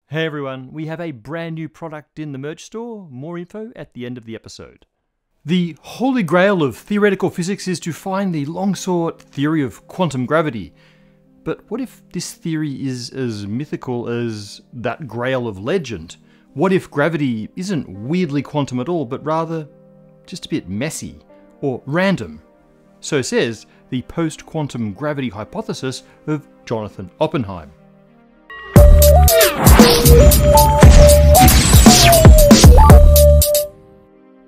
Hey everyone, we have a brand new product in the merch store. More info at the end of the episode. The holy grail of theoretical physics is to find the long-sought theory of quantum gravity. But what if this theory is as mythical as that grail of legend? What if gravity isn't weirdly quantum at all, but rather just a bit messy or random? So says the post-quantum gravity hypothesis of Jonathan Oppenheim.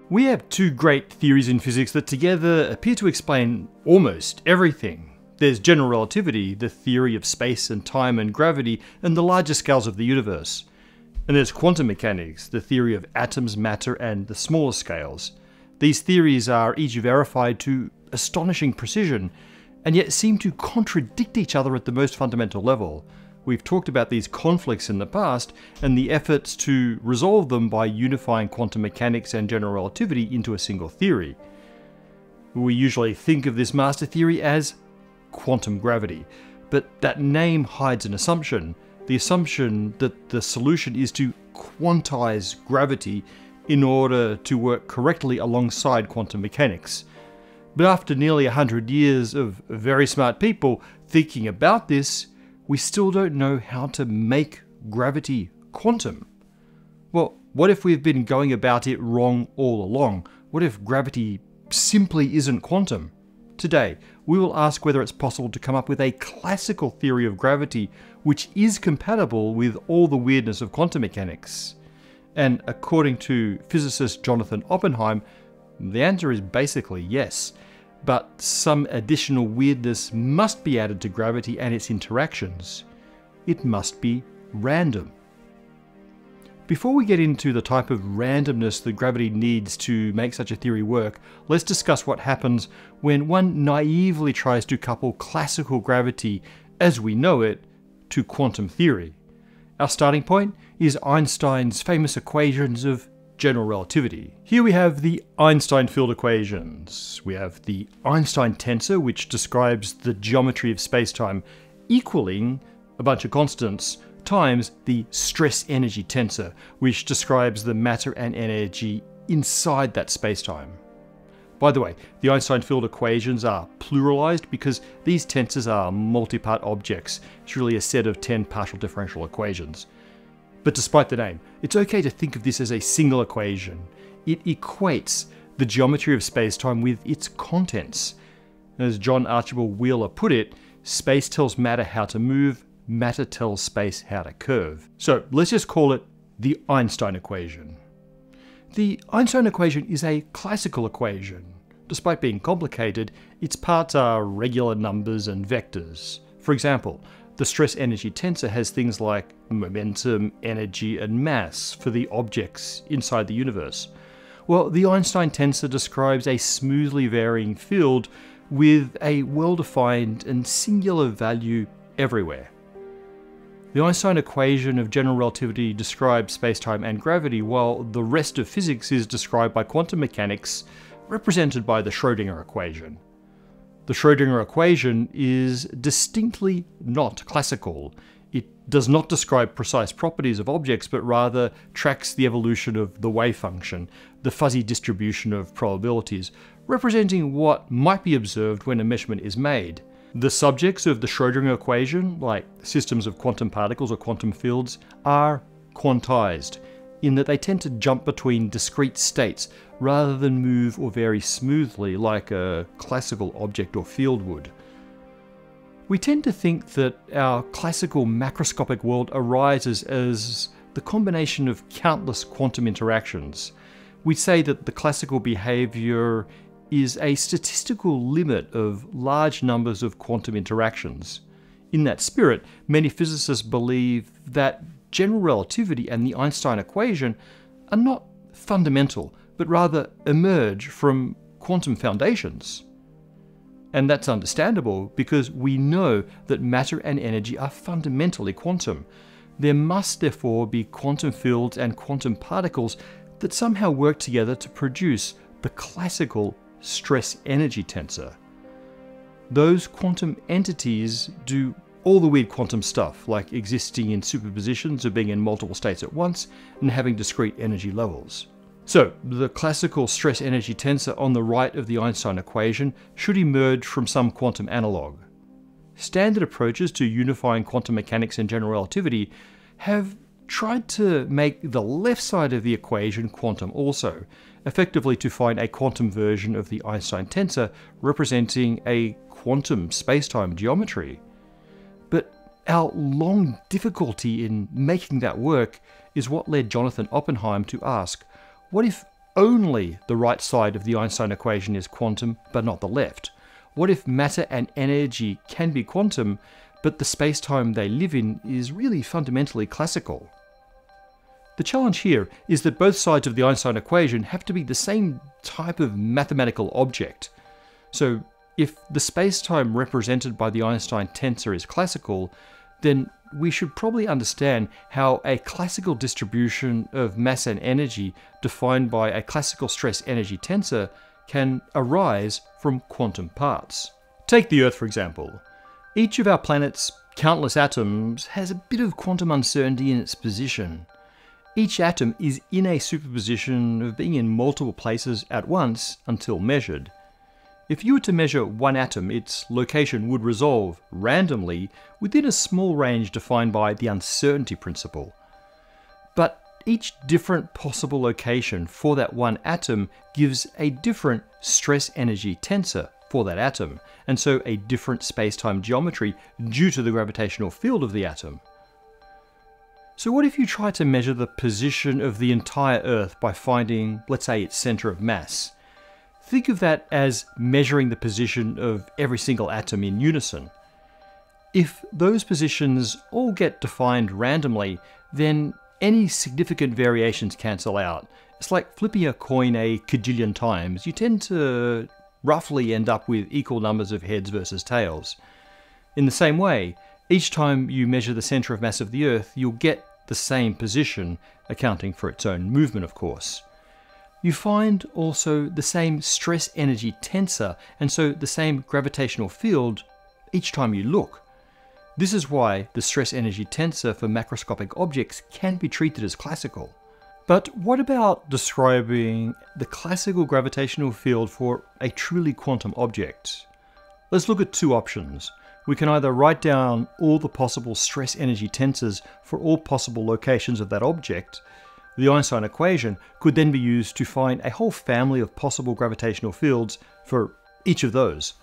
We have two great theories in physics that together appear to explain almost everything. There's general relativity, the theory of space and time and gravity and the larger scales of the universe. And there's quantum mechanics, the theory of atoms, matter and the smaller scales. These theories are each verified to astonishing precision, and yet seem to contradict each other at the most fundamental level. We've talked about these conflicts in the past and the efforts to resolve them by unifying quantum mechanics and general relativity into a single theory. We usually think of this master theory as quantum gravity, but that name hides an assumption. The assumption that the solution is to quantize gravity in order to work correctly alongside quantum mechanics. But after nearly 100 years of very smart people thinking about this, we still don't know how to make gravity quantum. Well, what if we've been going about it wrong all along? What if gravity simply isn't quantum? Today, we will ask whether it's possible to come up with a classical theory of gravity which is compatible with all the weirdness of quantum mechanics. And according to physicist Jonathan Oppenheim, the answer is basically yes. But some additional weirdness must be added to gravity and its interactions. It must be random. Before we get into the type of randomness that gravity needs to make such a theory work, let's discuss what happens when one naively tries to couple classical gravity, as we know it, to quantum theory. Our starting point is Einstein's famous equations of general relativity. Here we have the Einstein field equations. We have the Einstein tensor, which describes the geometry of spacetime, equaling a bunch of constants, times the stress-energy tensor, which describes the matter and energy inside that spacetime. By the way, the Einstein field equations are pluralized because these tensors are multi-part objects. It's really a set of 10 partial differential equations. But despite the name, it's okay to think of this as a single equation. It equates the geometry of spacetime with its contents. As John Archibald Wheeler put it, space tells matter how to move, matter tells space how to curve. So let's just call it the Einstein equation. The Einstein equation is a classical equation. Despite being complicated, its parts are regular numbers and vectors. For example, the stress-energy tensor has things like momentum, energy, and mass for the objects inside the universe. Well, the Einstein tensor describes a smoothly varying field with a well-defined and singular value everywhere. The Einstein equation of general relativity describes spacetime and gravity, while the rest of physics is described by quantum mechanics, represented by the Schrödinger equation. The Schrödinger equation is distinctly not classical. It does not describe precise properties of objects, but rather tracks the evolution of the wave function, the fuzzy distribution of probabilities, representing what might be observed when a measurement is made. The subjects of the Schrödinger equation, like systems of quantum particles or quantum fields, are quantized, in that they tend to jump between discrete states rather than move or vary smoothly like a classical object or field would. We tend to think that our classical macroscopic world arises as the combination of countless quantum interactions. We say that the classical behavior is a statistical limit of large numbers of quantum interactions. In that spirit, many physicists believe that general relativity and the Einstein equation are not fundamental, but rather emerge from quantum foundations. And that's understandable because we know that matter and energy are fundamentally quantum. There must therefore be quantum fields and quantum particles that somehow work together to produce the classical stress-energy tensor. Those quantum entities do all the weird quantum stuff, like existing in superpositions or being in multiple states at once and having discrete energy levels. So, the classical stress-energy tensor on the right of the Einstein equation should emerge from some quantum analog. Standard approaches to unifying quantum mechanics and general relativity have tried to make the left side of the equation quantum also, effectively to find a quantum version of the Einstein tensor representing a quantum spacetime geometry. But our long difficulty in making that work is what led Jonathan Oppenheim to ask, what if only the right side of the Einstein equation is quantum, but not the left? What if matter and energy can be quantum, but the spacetime they live in is really fundamentally classical? The challenge here is that both sides of the Einstein equation have to be the same type of mathematical object. So if the spacetime represented by the Einstein tensor is classical, then we should probably understand how a classical distribution of mass and energy defined by a classical stress-energy tensor can arise from quantum parts. Take the Earth, for example. Each of our planet's countless atoms has a bit of quantum uncertainty in its position. Each atom is in a superposition of being in multiple places at once until measured. If you were to measure one atom, its location would resolve randomly within a small range defined by the uncertainty principle. But each different possible location for that one atom gives a different stress-energy tensor for that atom, and so a different space-time geometry due to the gravitational field of the atom. So what if you try to measure the position of the entire Earth by finding, let's say, its center of mass? Think of that as measuring the position of every single atom in unison. If those positions all get defined randomly, then any significant variations cancel out. It's like flipping a coin a cajillion times. You tend to roughly end up with equal numbers of heads versus tails. In the same way, each time you measure the center of mass of the Earth, you'll get the same position, accounting for its own movement, of course. You find also the same stress-energy tensor, and so the same gravitational field each time you look. This is why the stress-energy tensor for macroscopic objects can be treated as classical. But what about describing the classical gravitational field for a truly quantum object? Let's look at two options. We can either write down all the possible stress-energy tensors for all possible locations of that object. The Einstein equation could then be used to find a whole family of possible gravitational fields for each of those.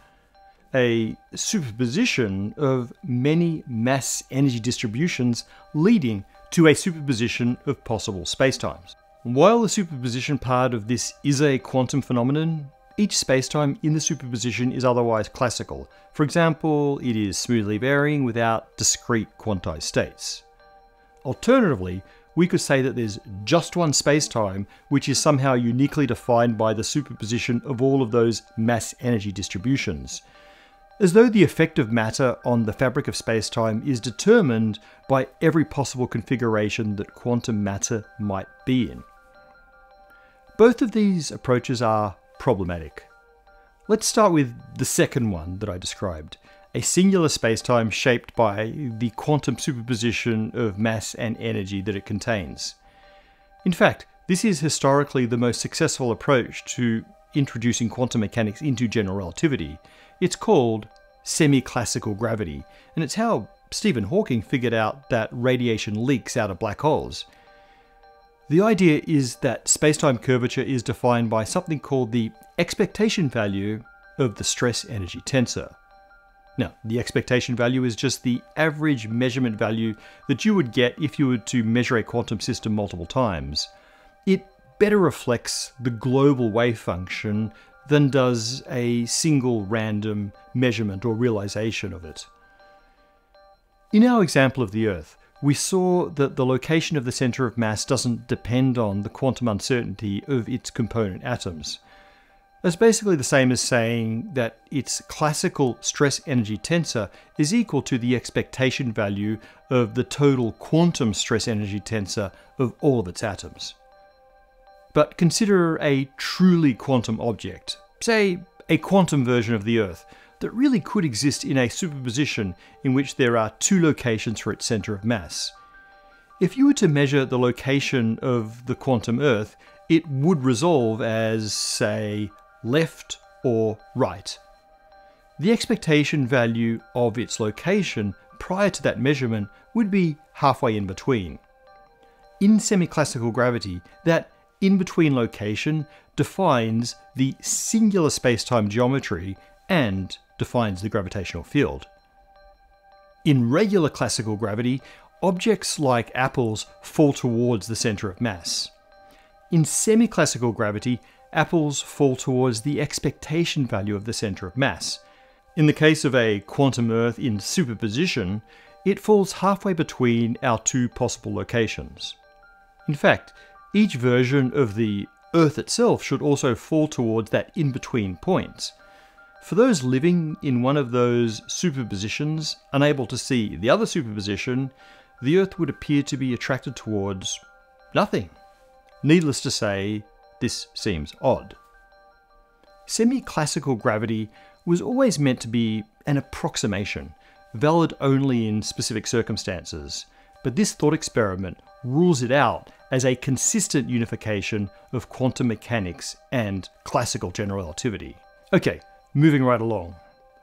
A superposition of many mass-energy distributions leading to a superposition of possible spacetimes. While the superposition part of this is a quantum phenomenon, each spacetime in the superposition is otherwise classical. For example, it is smoothly varying without discrete quantized states. Alternatively, we could say that there's just one spacetime which is somehow uniquely defined by the superposition of all of those mass-energy distributions, as though the effect of matter on the fabric of spacetime is determined by every possible configuration that quantum matter might be in. Both of these approaches are problematic. Let's start with the second one that I described, a singular spacetime shaped by the quantum superposition of mass and energy that it contains. In fact, this is historically the most successful approach to introducing quantum mechanics into general relativity. It's called semi-classical gravity, and it's how Stephen Hawking figured out that radiation leaks out of black holes. The idea is that spacetime curvature is defined by something called the expectation value of the stress-energy tensor. Now, the expectation value is just the average measurement value that you would get if you were to measure a quantum system multiple times. It better reflects the global wave function than does a single random measurement or realization of it. In our example of the Earth, we saw that the location of the center of mass doesn't depend on the quantum uncertainty of its component atoms. That's basically the same as saying that its classical stress-energy tensor is equal to the expectation value of the total quantum stress-energy tensor of all of its atoms. But consider a truly quantum object, say a quantum version of the Earth, that really could exist in a superposition in which there are two locations for its center of mass. If you were to measure the location of the quantum Earth, it would resolve as, say, left or right. The expectation value of its location prior to that measurement would be halfway in between. In semi-classical gravity, that in-between location defines the singular space-time geometry and defines the gravitational field. In regular classical gravity, objects like apples fall towards the center of mass. In semi-classical gravity, apples fall towards the expectation value of the center of mass. In the case of a quantum Earth in superposition, it falls halfway between our two possible locations. In fact, each version of the Earth itself should also fall towards that in-between point. For those living in one of those superpositions, unable to see the other superposition, the Earth would appear to be attracted towards nothing. Needless to say, this seems odd. Semi-classical gravity was always meant to be an approximation, valid only in specific circumstances, but this thought experiment rules it out as a consistent unification of quantum mechanics and classical general relativity. Okay, moving right along.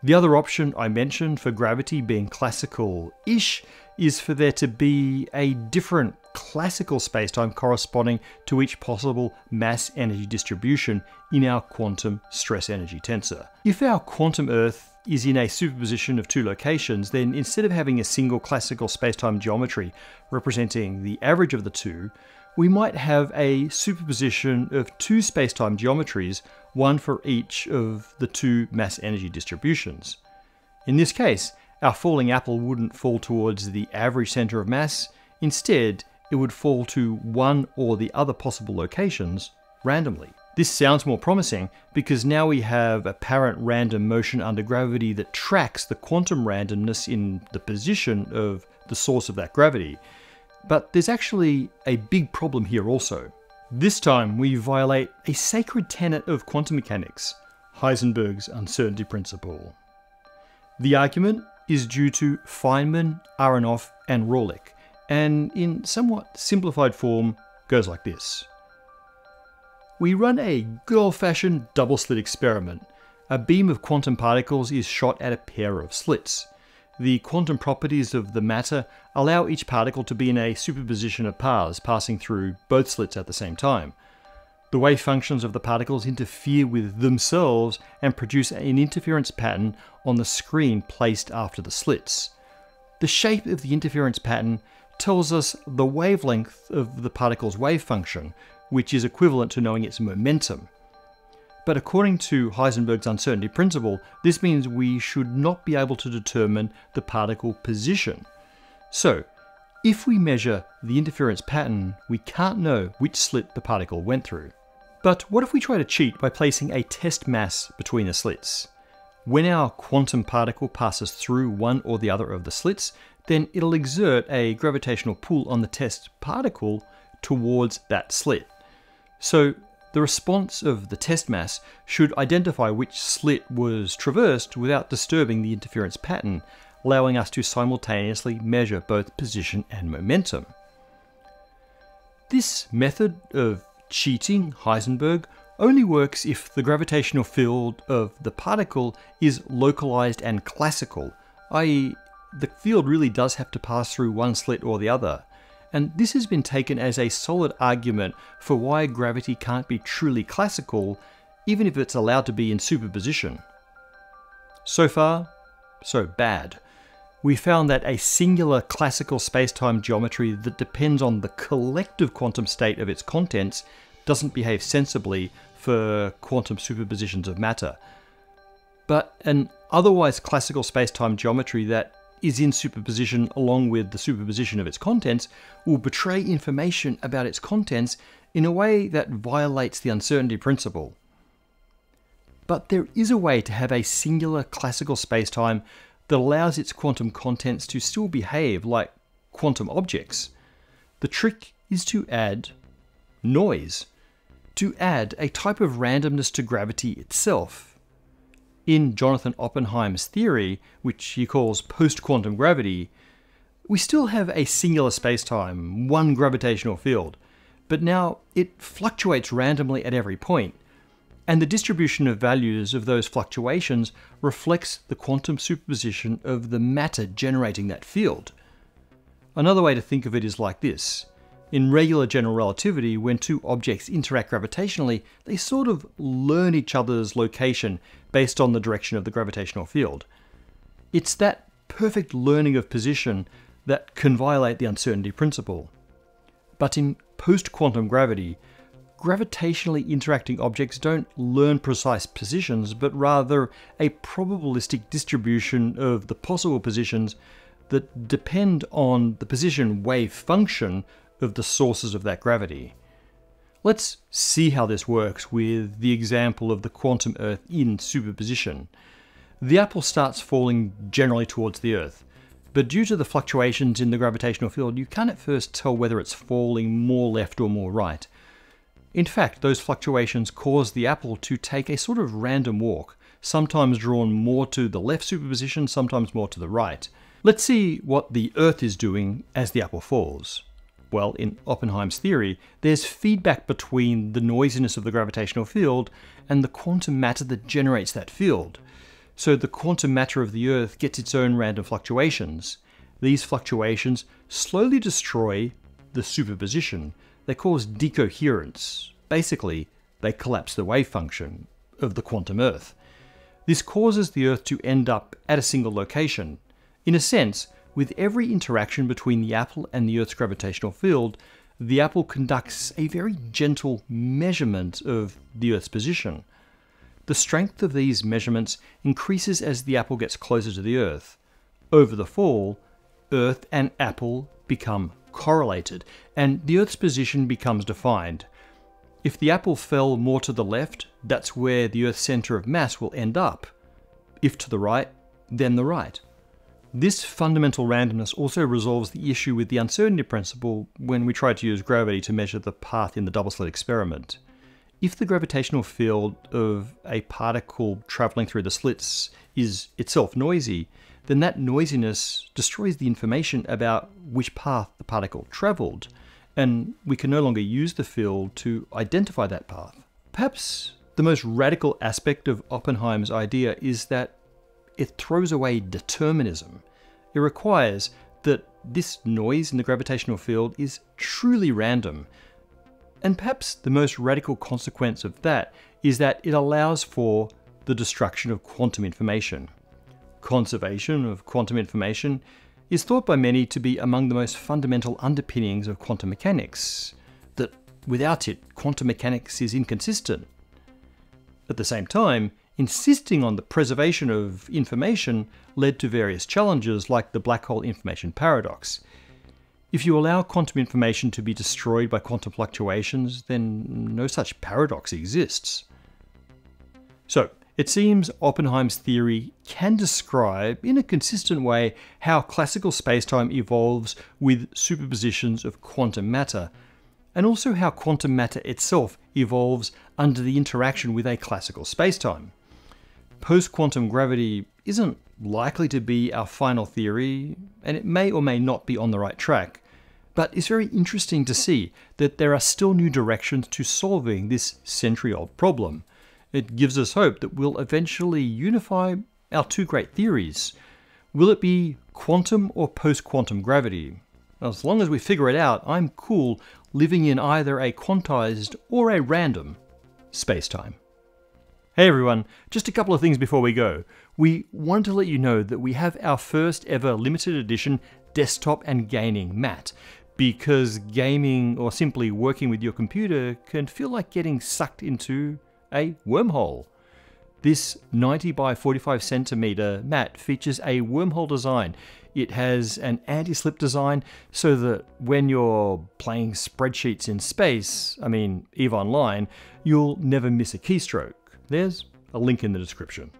The other option I mentioned for gravity being classical-ish is for there to be a different classical spacetime corresponding to each possible mass-energy distribution in our quantum stress-energy tensor. If our quantum Earth is in a superposition of two locations, then instead of having a single classical spacetime geometry representing the average of the two, we might have a superposition of two spacetime geometries, one for each of the two mass-energy distributions. In this case, our falling apple wouldn't fall towards the average center of mass. Instead, it would fall to one or the other possible locations randomly. This sounds more promising because now we have apparent random motion under gravity that tracks the quantum randomness in the position of the source of that gravity. But there's actually a big problem here also. This time we violate a sacred tenet of quantum mechanics, Heisenberg's uncertainty principle. The argument is due to Feynman, Aronoff, and Rohrlich, and in somewhat simplified form goes like this. We run a good old-fashioned double-slit experiment. A beam of quantum particles is shot at a pair of slits. The quantum properties of the matter allow each particle to be in a superposition of paths passing through both slits at the same time. The wave functions of the particles interfere with themselves and produce an interference pattern on the screen placed after the slits. The shape of the interference pattern tells us the wavelength of the particle's wave function, which is equivalent to knowing its momentum. But according to Heisenberg's uncertainty principle, this means we should not be able to determine the particle position. So, if we measure the interference pattern, we can't know which slit the particle went through. But what if we try to cheat by placing a test mass between the slits? When our quantum particle passes through one or the other of the slits, then it'll exert a gravitational pull on the test particle towards that slit. So the response of the test mass should identify which slit was traversed without disturbing the interference pattern, allowing us to simultaneously measure both position and momentum. This method of cheating Heisenberg only works if the gravitational field of the particle is localized and classical, i.e., the field really does have to pass through one slit or the other. And this has been taken as a solid argument for why gravity can't be truly classical, even if it's allowed to be in superposition. So far, so bad. We found that a singular classical spacetime geometry that depends on the collective quantum state of its contents doesn't behave sensibly for quantum superpositions of matter. But an otherwise classical spacetime geometry that is in superposition along with the superposition of its contents will betray information about its contents in a way that violates the uncertainty principle. But there is a way to have a singular classical spacetime that allows its quantum contents to still behave like quantum objects. The trick is to add noise, to add a type of randomness to gravity itself. In Jonathan Oppenheim's theory, which he calls postquantum gravity, we still have a singular spacetime, one gravitational field, but now it fluctuates randomly at every point, and the distribution of values of those fluctuations reflects the quantum superposition of the matter generating that field. Another way to think of it is like this. In regular general relativity, when two objects interact gravitationally, they sort of learn each other's location based on the direction of the gravitational field. It's that perfect learning of position that can violate the uncertainty principle. But in post-quantum gravity, gravitationally interacting objects don't learn precise positions, but rather a probabilistic distribution of the possible positions that depend on the position wave function of the sources of that gravity. Let's see how this works with the example of the quantum Earth in superposition. The apple starts falling generally towards the Earth, but due to the fluctuations in the gravitational field, you can't at first tell whether it's falling more left or more right. In fact, those fluctuations cause the apple to take a sort of random walk, sometimes drawn more to the left superposition, sometimes more to the right. Let's see what the Earth is doing as the apple falls. Well, in Oppenheim's theory, there's feedback between the noisiness of the gravitational field and the quantum matter that generates that field. So the quantum matter of the Earth gets its own random fluctuations. These fluctuations slowly destroy the superposition. They cause decoherence. Basically, they collapse the wave function of the quantum Earth. This causes the Earth to end up at a single location. In a sense, with every interaction between the apple and the Earth's gravitational field, the apple conducts a very gentle measurement of the Earth's position. The strength of these measurements increases as the apple gets closer to the Earth. Over the fall, Earth and apple become correlated, and the Earth's position becomes defined. If the apple fell more to the left, that's where the Earth's center of mass will end up. If to the right, then the right. This fundamental randomness also resolves the issue with the uncertainty principle when we try to use gravity to measure the path in the double-slit experiment. If the gravitational field of a particle traveling through the slits is itself noisy, then that noisiness destroys the information about which path the particle traveled, and we can no longer use the field to identify that path. Perhaps the most radical aspect of Oppenheim's idea is that it throws away determinism. It requires that this noise in the gravitational field is truly random. And perhaps the most radical consequence of that is that it allows for the destruction of quantum information. Conservation of quantum information is thought by many to be among the most fundamental underpinnings of quantum mechanics, that without it, quantum mechanics is inconsistent. At the same time, insisting on the preservation of information led to various challenges like the black hole information paradox. If you allow quantum information to be destroyed by quantum fluctuations, then no such paradox exists. So, it seems Oppenheim's theory can describe, in a consistent way, how classical spacetime evolves with superpositions of quantum matter, and also how quantum matter itself evolves under the interaction with a classical spacetime. Post-quantum gravity isn't likely to be our final theory, and it may or may not be on the right track, but it's very interesting to see that there are still new directions to solving this century-old problem. It gives us hope that we'll eventually unify our two great theories. Will it be quantum or post-quantum gravity? As long as we figure it out, I'm cool living in either a quantized or a random spacetime. Hey everyone, just a couple of things before we go. We wanted to let you know that we have our first ever limited edition desktop and gaming mat, because gaming or simply working with your computer can feel like getting sucked into a wormhole. This 90 by 45 centimeter mat features a wormhole design. It has an anti-slip design so that when you're playing spreadsheets in space, EVE Online, you'll never miss a keystroke. There's a link in the description.